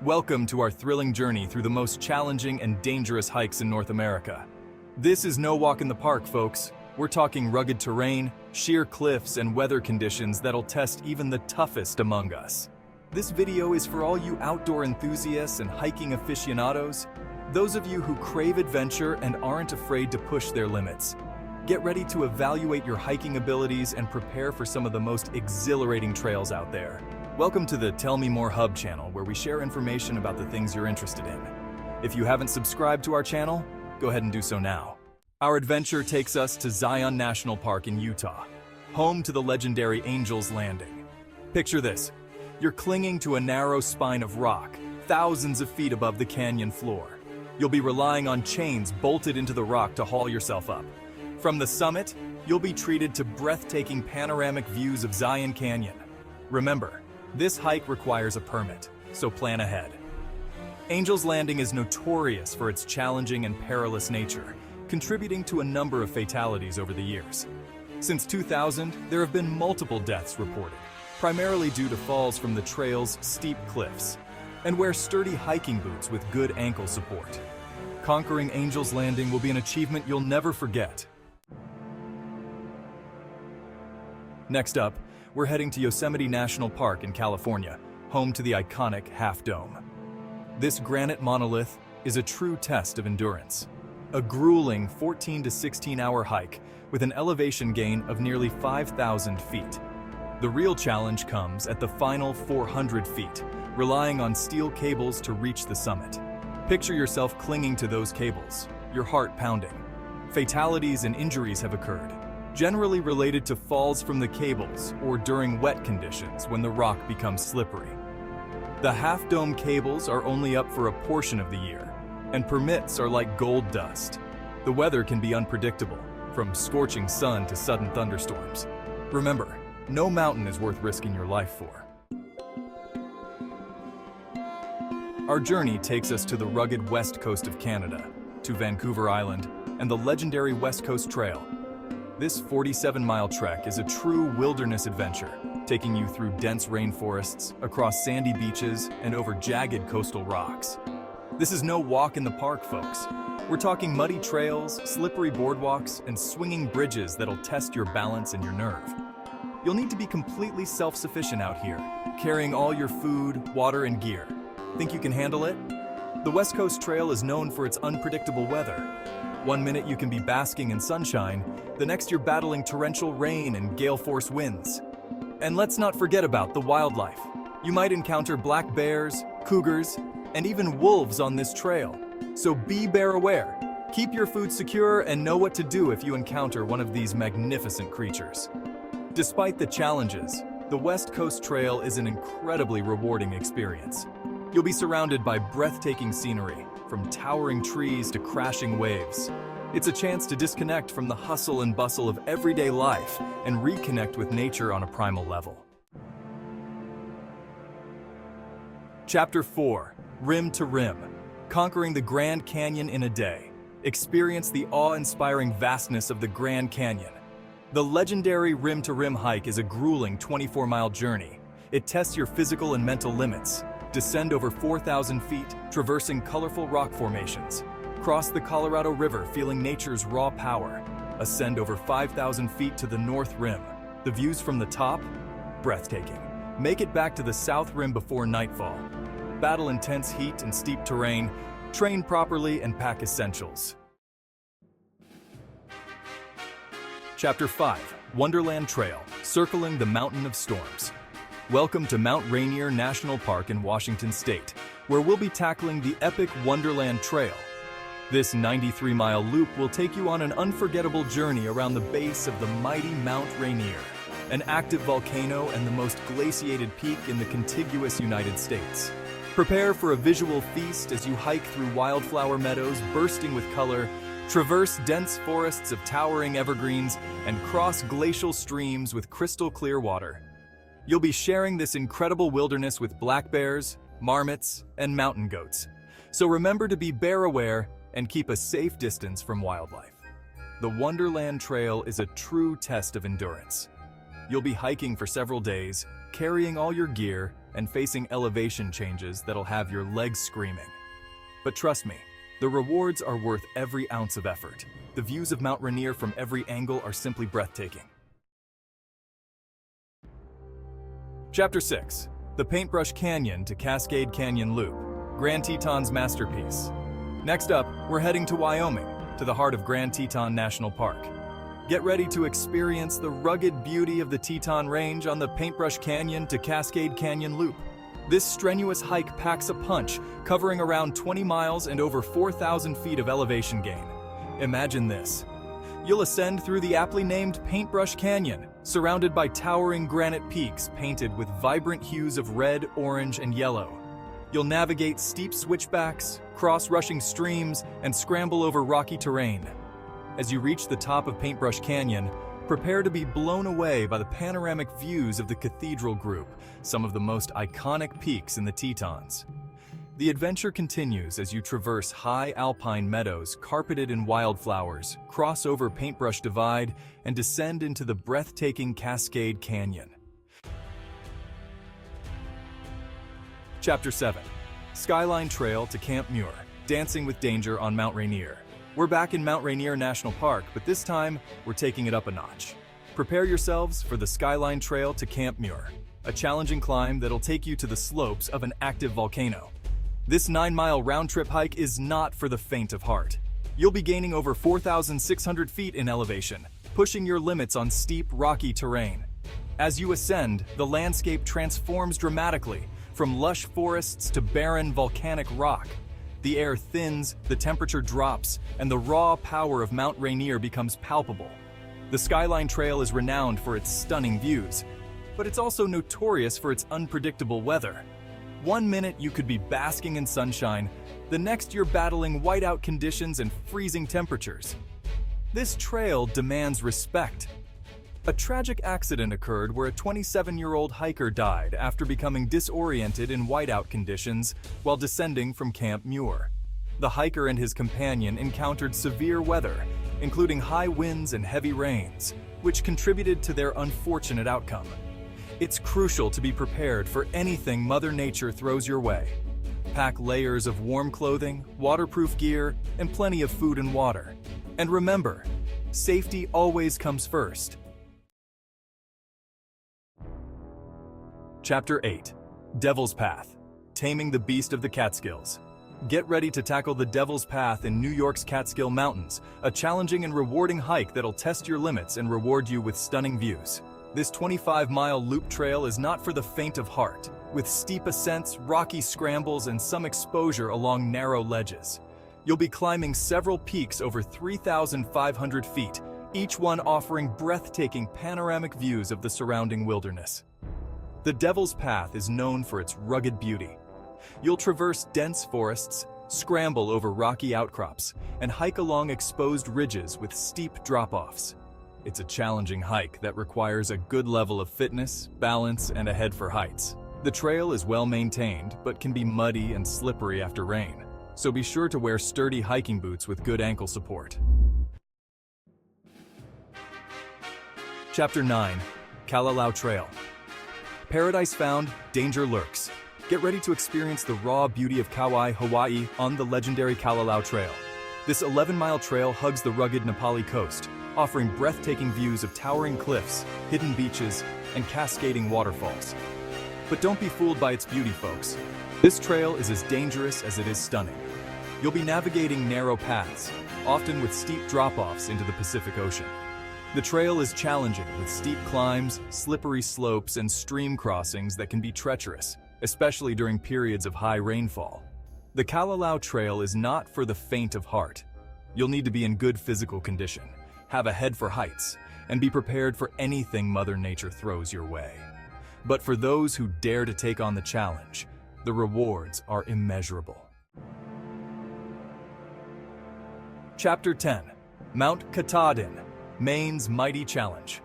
Welcome to our thrilling journey through the most challenging and dangerous hikes in North America. This is no walk in the park, folks. We're talking rugged terrain, sheer cliffs, and weather conditions that'll test even the toughest among us. This video is for all you outdoor enthusiasts and hiking aficionados, those of you who crave adventure and aren't afraid to push their limits. Get ready to evaluate your hiking abilities and prepare for some of the most exhilarating trails out there. Welcome to the Tell Me More Hub channel, where we share information about the things you're interested in. If you haven't subscribed to our channel, go ahead and do so now. Our adventure takes us to Zion National Park in Utah, home to the legendary Angel's Landing. Picture this. You're clinging to a narrow spine of rock, thousands of feet above the canyon floor. You'll be relying on chains bolted into the rock to haul yourself up. From the summit, you'll be treated to breathtaking panoramic views of Zion Canyon. Remember, this hike requires a permit, so plan ahead. Angel's Landing is notorious for its challenging and perilous nature, contributing to a number of fatalities over the years. Since 2000, there have been multiple deaths reported, primarily due to falls from the trail's steep cliffs. And wear sturdy hiking boots with good ankle support. Conquering Angel's Landing will be an achievement you'll never forget. Next up, we're heading to Yosemite National Park in California, home to the iconic Half Dome. This granite monolith is a true test of endurance. A grueling 14 to 16-hour hike with an elevation gain of nearly 5,000 feet. The real challenge comes at the final 400 feet, relying on steel cables to reach the summit. Picture yourself clinging to those cables, your heart pounding. Fatalities and injuries have occurred, generally related to falls from the cables or during wet conditions when the rock becomes slippery. The half-dome cables are only up for a portion of the year, and permits are like gold dust. The weather can be unpredictable, from scorching sun to sudden thunderstorms. Remember, no mountain is worth risking your life for. Our journey takes us to the rugged west coast of Canada, to Vancouver Island, and the legendary West Coast Trail. This 47-mile trek is a true wilderness adventure, taking you through dense rainforests, across sandy beaches, and over jagged coastal rocks. This is no walk in the park, folks. We're talking muddy trails, slippery boardwalks, and swinging bridges that'll test your balance and your nerve. You'll need to be completely self-sufficient out here, carrying all your food, water, and gear. Think you can handle it? The West Coast Trail is known for its unpredictable weather. One minute you can be basking in sunshine, the next you're battling torrential rain and gale-force winds. And let's not forget about the wildlife. You might encounter black bears, cougars, and even wolves on this trail. So be bear aware. Keep your food secure and know what to do if you encounter one of these magnificent creatures. Despite the challenges, the West Coast Trail is an incredibly rewarding experience. You'll be surrounded by breathtaking scenery, from towering trees to crashing waves. It's a chance to disconnect from the hustle and bustle of everyday life and reconnect with nature on a primal level. Chapter 4, Rim to Rim, Conquering the Grand Canyon in a Day. Experience the awe-inspiring vastness of the Grand Canyon. The legendary Rim to Rim hike is a grueling 24-mile journey. It tests your physical and mental limits. Descend over 4,000 feet, traversing colorful rock formations. Cross the Colorado River, feeling nature's raw power. Ascend over 5,000 feet to the North Rim. The views from the top? Breathtaking. Make it back to the South Rim before nightfall. Battle intense heat and steep terrain. Train properly and pack essentials. Chapter 5, Wonderland Trail, Circling the Mountain of Storms. Welcome to Mount Rainier National Park in Washington State, where we'll be tackling the epic Wonderland Trail. This 93-mile loop will take you on an unforgettable journey around the base of the mighty Mount Rainier, an active volcano and the most glaciated peak in the contiguous United States. Prepare for a visual feast as you hike through wildflower meadows bursting with color, traverse dense forests of towering evergreens, and cross glacial streams with crystal clear water. You'll be sharing this incredible wilderness with black bears, marmots, and mountain goats. So remember to be bear aware and keep a safe distance from wildlife. The Wonderland Trail is a true test of endurance. You'll be hiking for several days, carrying all your gear, and facing elevation changes that'll have your legs screaming. But trust me, the rewards are worth every ounce of effort. The views of Mount Rainier from every angle are simply breathtaking. Chapter 6. The Paintbrush Canyon to Cascade Canyon Loop, Grand Teton's masterpiece. Next up, we're heading to Wyoming, to the heart of Grand Teton National Park. Get ready to experience the rugged beauty of the Teton Range on the Paintbrush Canyon to Cascade Canyon Loop. This strenuous hike packs a punch, covering around 20 miles and over 4,000 feet of elevation gain. Imagine this. You'll ascend through the aptly named Paintbrush Canyon, surrounded by towering granite peaks painted with vibrant hues of red, orange, and yellow. You'll navigate steep switchbacks, cross rushing streams, and scramble over rocky terrain. As you reach the top of Paintbrush Canyon, prepare to be blown away by the panoramic views of the Cathedral Group, some of the most iconic peaks in the Tetons. The adventure continues as you traverse high alpine meadows carpeted in wildflowers, cross over Paintbrush Divide, and descend into the breathtaking Cascade Canyon. Chapter 7. Skyline Trail to Camp Muir, Dancing with Danger on Mount Rainier. We're back in Mount Rainier National Park, but this time, we're taking it up a notch. Prepare yourselves for the Skyline Trail to Camp Muir, a challenging climb that'll take you to the slopes of an active volcano. This 9-mile round-trip hike is not for the faint of heart. You'll be gaining over 4,600 feet in elevation, pushing your limits on steep, rocky terrain. As you ascend, the landscape transforms dramatically, from lush forests to barren volcanic rock. The air thins, the temperature drops, and the raw power of Mount Rainier becomes palpable. The Skyline Trail is renowned for its stunning views, but it's also notorious for its unpredictable weather. One minute you could be basking in sunshine, the next you're battling whiteout conditions and freezing temperatures. This trail demands respect. A tragic accident occurred where a 27-year-old hiker died after becoming disoriented in whiteout conditions while descending from Camp Muir. The hiker and his companion encountered severe weather, including high winds and heavy rains, which contributed to their unfortunate outcome. It's crucial to be prepared for anything Mother Nature throws your way. Pack layers of warm clothing, waterproof gear, and plenty of food and water. And remember, safety always comes first. Chapter 8. Devil's Path, Taming the Beast of the Catskills. Get ready to tackle the Devil's Path in New York's Catskill Mountains, a challenging and rewarding hike that'll test your limits and reward you with stunning views. This 25-mile loop trail is not for the faint of heart, with steep ascents, rocky scrambles, and some exposure along narrow ledges. You'll be climbing several peaks over 3,500 feet, each one offering breathtaking panoramic views of the surrounding wilderness. The Devil's Path is known for its rugged beauty. You'll traverse dense forests, scramble over rocky outcrops, and hike along exposed ridges with steep drop-offs. It's a challenging hike that requires a good level of fitness, balance, and a head for heights. The trail is well maintained, but can be muddy and slippery after rain, so be sure to wear sturdy hiking boots with good ankle support. Chapter 9. Kalalau Trail. Paradise found, danger lurks. Get ready to experience the raw beauty of Kauai, Hawaii on the legendary Kalalau Trail. This 11-mile trail hugs the rugged Nepali coast, offering breathtaking views of towering cliffs, hidden beaches, and cascading waterfalls. But don't be fooled by its beauty, folks. This trail is as dangerous as it is stunning. You'll be navigating narrow paths, often with steep drop-offs into the Pacific Ocean. The trail is challenging with steep climbs, slippery slopes, and stream crossings that can be treacherous, especially during periods of high rainfall. The Kalalau Trail is not for the faint of heart. You'll need to be in good physical condition, have a head for heights, and be prepared for anything Mother Nature throws your way. But for those who dare to take on the challenge, the rewards are immeasurable. Chapter 10. Mount Katahdin, Maine's Mighty Challenge.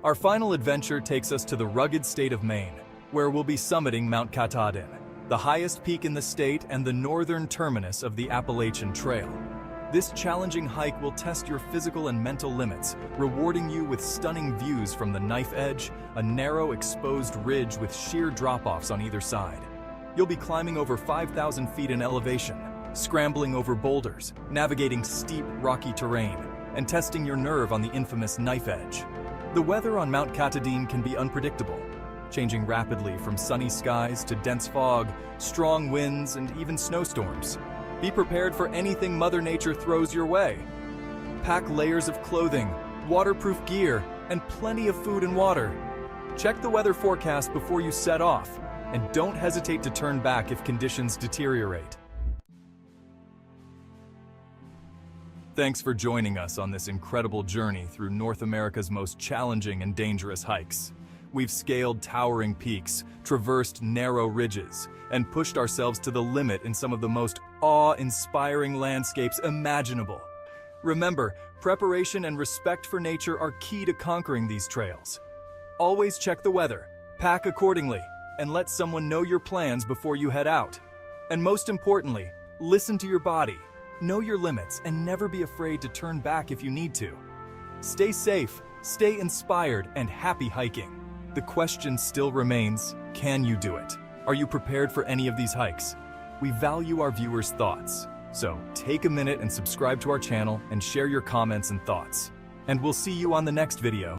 Our final adventure takes us to the rugged state of Maine, where we'll be summiting Mount Katahdin, the highest peak in the state and the northern terminus of the Appalachian Trail. This challenging hike will test your physical and mental limits, rewarding you with stunning views from the knife edge, a narrow exposed ridge with sheer drop-offs on either side. You'll be climbing over 5,000 feet in elevation, scrambling over boulders, navigating steep, rocky terrain, and testing your nerve on the infamous knife edge. The weather on Mount Katahdin can be unpredictable, changing rapidly from sunny skies to dense fog, strong winds, and even snowstorms. Be prepared for anything Mother Nature throws your way. Pack layers of clothing, waterproof gear, and plenty of food and water. Check the weather forecast before you set off, and don't hesitate to turn back if conditions deteriorate. Thanks for joining us on this incredible journey through North America's most challenging and dangerous hikes. We've scaled towering peaks, traversed narrow ridges, and pushed ourselves to the limit in some of the most awe-inspiring landscapes imaginable. Remember, preparation and respect for nature are key to conquering these trails. Always check the weather, pack accordingly, and let someone know your plans before you head out. And most importantly, listen to your body, know your limits, and never be afraid to turn back if you need to. Stay safe, stay inspired, and happy hiking. The question still remains, can you do it? Are you prepared for any of these hikes? We value our viewers' thoughts, so take a minute and subscribe to our channel and share your comments and thoughts. And we'll see you on the next video.